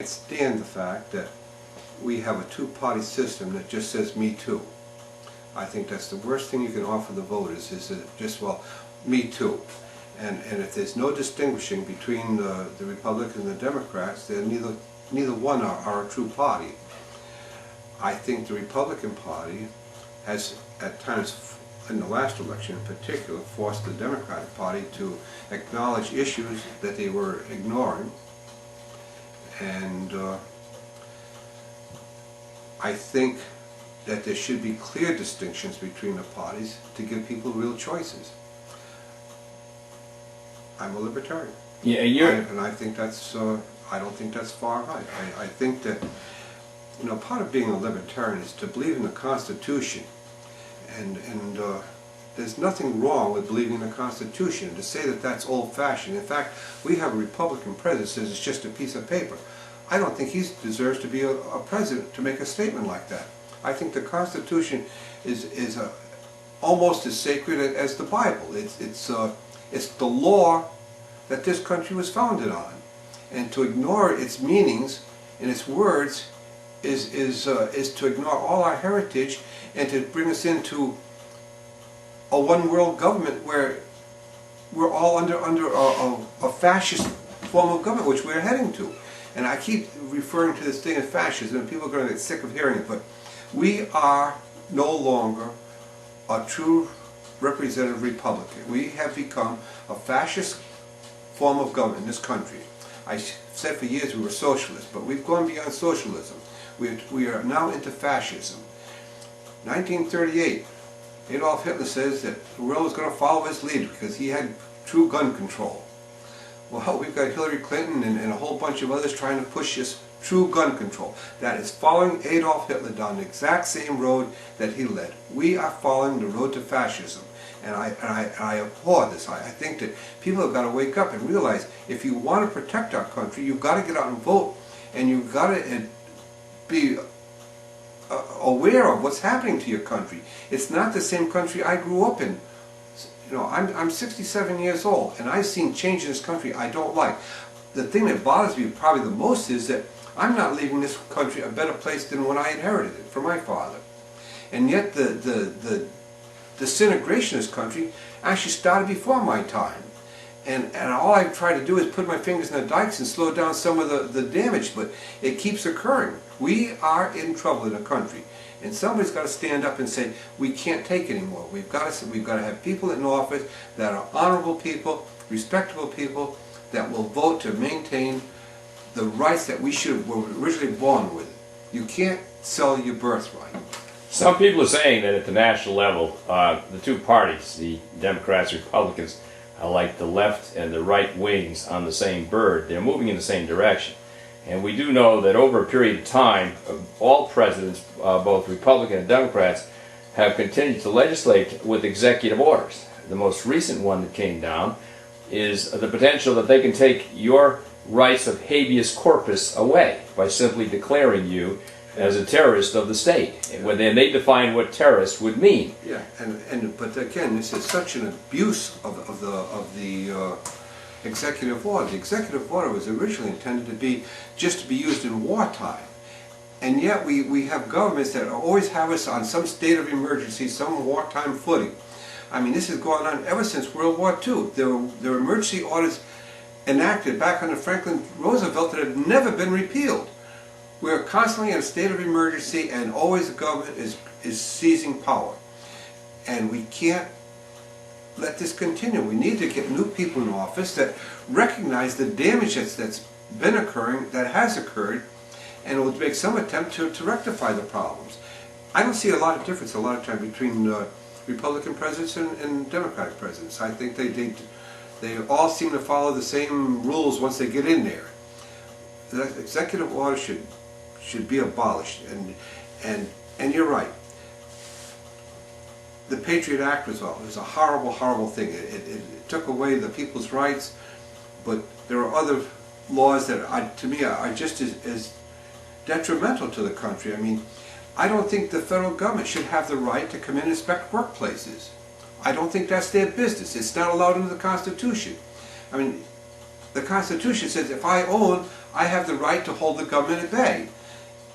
stand the fact that we have a two-party system that just says me too. I think that's the worst thing you can offer the voters, is just, well, me too. And if there's no distinguishing between the Republicans and the Democrats, then neither one are a true party. I think the Republican Party has at times, in the last election in particular, forced the Democratic Party to acknowledge issues that they were ignoring. And I think that there should be clear distinctions between the parties to give people real choices. I'm a libertarian. Yeah, and I think that's, I don't think that's far right. I think that, you know, part of being a libertarian is to believe in the Constitution. And there's nothing wrong with believing in the Constitution. And to say that that's old-fashioned. In fact, we have a Republican president who says it's just a piece of paper. I don't think he deserves to be a president to make a statement like that. I think the Constitution is almost as sacred as the Bible. It's the law that this country was founded on, and to ignore its meanings and its words is to ignore all our heritage and to bring us into a one-world government where we're all under a fascist form of government, which we're heading to. And I keep referring to this thing as fascism, and people are going to get sick of hearing it, but we are no longer a true representative republic. We have become a fascist form of government in this country. I said for years we were socialists, but we've gone beyond socialism. We are now into fascism. 1938, Adolf Hitler says that the world was going to follow his lead because he had true gun control. Well, we've got Hillary Clinton and a whole bunch of others trying to push this true gun control. That is following Adolf Hitler down the exact same road that he led. We are following the road to fascism. And I abhor this. I think that people have got to wake up and realize if you want to protect our country, you've got to get out and vote. And you've got to be aware of what's happening to your country. It's not the same country I grew up in. You know, I'm 67 years old, and I've seen change in this country I don't like. The thing that bothers me probably the most is that I'm not leaving this country a better place than when I inherited it from my father. And yet the disintegration of this country actually started before my time. And all I've tried to do is put my fingers in the dikes and slow down some of the damage, but it keeps occurring. We are in trouble in the country. And somebody's got to stand up and say, we can't take it anymore. We've got to have people in office that are honorable people, respectable people, that will vote to maintain the rights that we were originally born with. You can't sell your birthright. Some people are saying that at the national level, the two parties, the Democrats and Republicans, are like the left and the right wings on the same bird. They're moving in the same direction. And we do know that over a period of time, all presidents, both Republican and Democrats, have continued to legislate with executive orders. The most recent one that came down is the potential that they can take your rights of habeas corpus away by simply declaring you as a terrorist of the state. And then they define what terrorist would mean. Yeah, but again, this is such an abuse of the executive order. The executive order was originally intended to be just to be used in wartime. And yet we have governments that always have us on some state of emergency, some wartime footing. I mean, this has gone on ever since World War II. There were emergency orders enacted back under Franklin Roosevelt that have never been repealed. We're constantly in a state of emergency, and always the government is seizing power. And we can't let this continue. We need to get new people in office that recognize the damage that's been occurring, that has occurred, and will make some attempt to rectify the problems. I don't see a lot of difference a lot of time between Republican presidents and Democratic presidents. I think they all seem to follow the same rules once they get in there. The executive order should be abolished, and you're right. The Patriot Act was a horrible, horrible thing. It took away the people's rights, but there are other laws that, to me, are just as detrimental to the country. I mean, I don't think the federal government should have the right to come in and inspect workplaces. I don't think that's their business. It's not allowed under the Constitution. I mean, The Constitution says if I own, I have the right to hold the government at bay.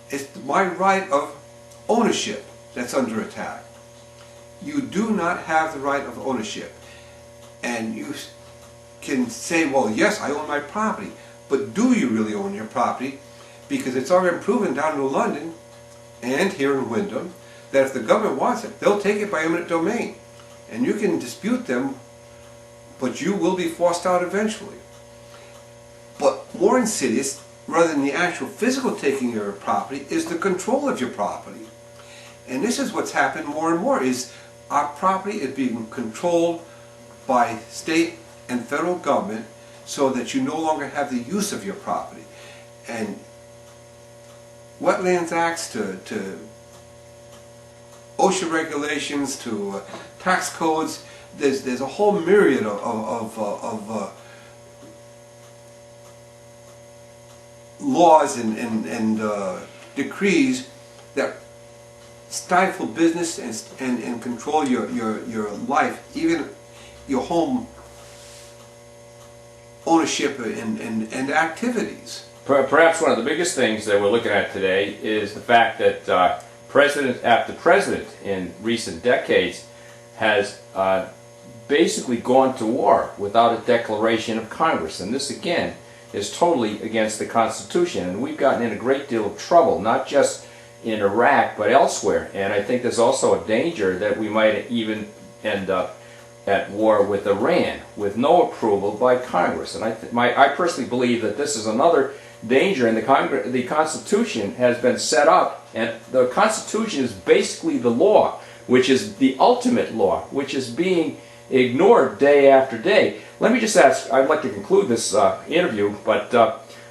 It's my right of ownership that's under attack. You do not have the right of ownership. And you can say, well, yes, I own my property. But do you really own your property? Because it's already proven down in London and here in Windham that if the government wants it, they'll take it by eminent domain. And you can dispute them, but you will be forced out eventually. But more insidious, rather than the actual physical taking of your property, is the control of your property. And this is what's happened more and more, is our property is being controlled by state and federal government so that you no longer have the use of your property. And wetlands acts to OSHA regulations to tax codes, there's a whole myriad of laws and decrees that stifle business and control your life, even your home ownership and activities. Perhaps one of the biggest things that we're looking at today is the fact that president after president in recent decades has basically gone to war without a declaration of Congress. And this again is totally against the Constitution. And we've gotten in a great deal of trouble, not just in Iraq but elsewhere. And I think there's also a danger that we might even end up at war with Iran with no approval by Congress. And I personally believe that this is another danger, and the Constitution has been set up, and the Constitution is basically the law, which is the ultimate law, which is being ignored day after day. Let me just ask, I'd like to conclude this interview, but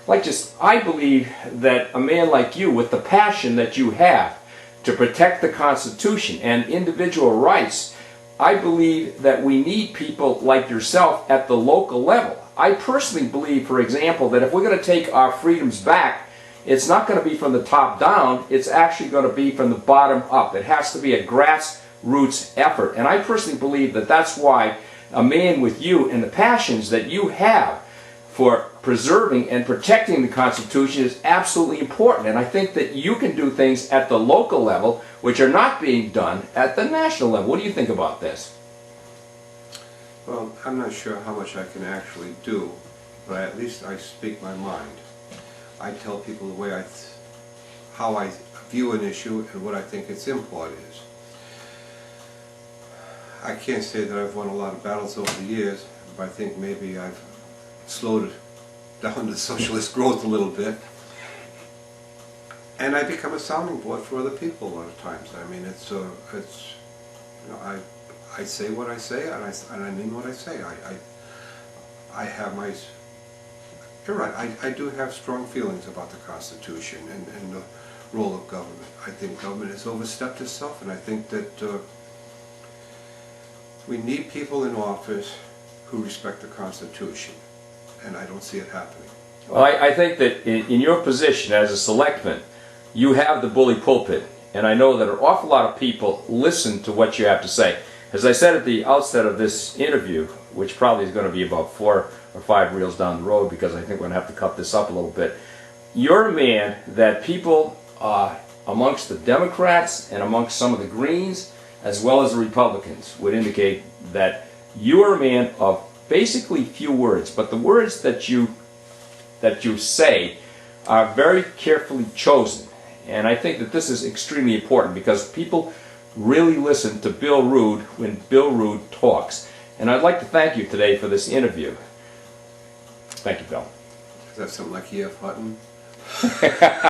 I believe that a man like you, with the passion that you have to protect the Constitution and individual rights, I believe that we need people like yourself at the local level. I personally believe, for example, that if we're going to take our freedoms back, it's not going to be from the top down, it's actually going to be from the bottom up. It has to be a grassroots effort. And I personally believe that that's why a man with you and the passions that you have for preserving and protecting the Constitution is absolutely important. And I think that you can do things at the local level which are not being done at the national level. What do you think about this? Well, I'm not sure how much I can actually do, but at least I speak my mind. I tell people the way how I view an issue and what I think its import is. I can't say that I've won a lot of battles over the years, but I think maybe I've slowed down the socialist growth a little bit. And I become a sounding board for other people a lot of times. I mean, it's you know, I say what I say, and I mean what I say. I have my... You're right, I do have strong feelings about the Constitution and the role of government. I think government has overstepped itself, and I think that we need people in office who respect the Constitution, and I don't see it happening. Well, I think that in your position as a selectman, you have the bully pulpit, and I know that an awful lot of people listen to what you have to say. As I said at the outset of this interview, which probably is going to be about 4 or 5 reels down the road because I think we're going to have to cut this up a little bit, you're a man that people amongst the Democrats and amongst some of the Greens as well as the Republicans would indicate that you are a man of basically few words, but the words that you say are very carefully chosen. And I think that this is extremely important because people really listen to Bill Rood when Bill Rood talks. And I'd like to thank you today for this interview. Thank you, Bill. Is that something like E.F. Hutton?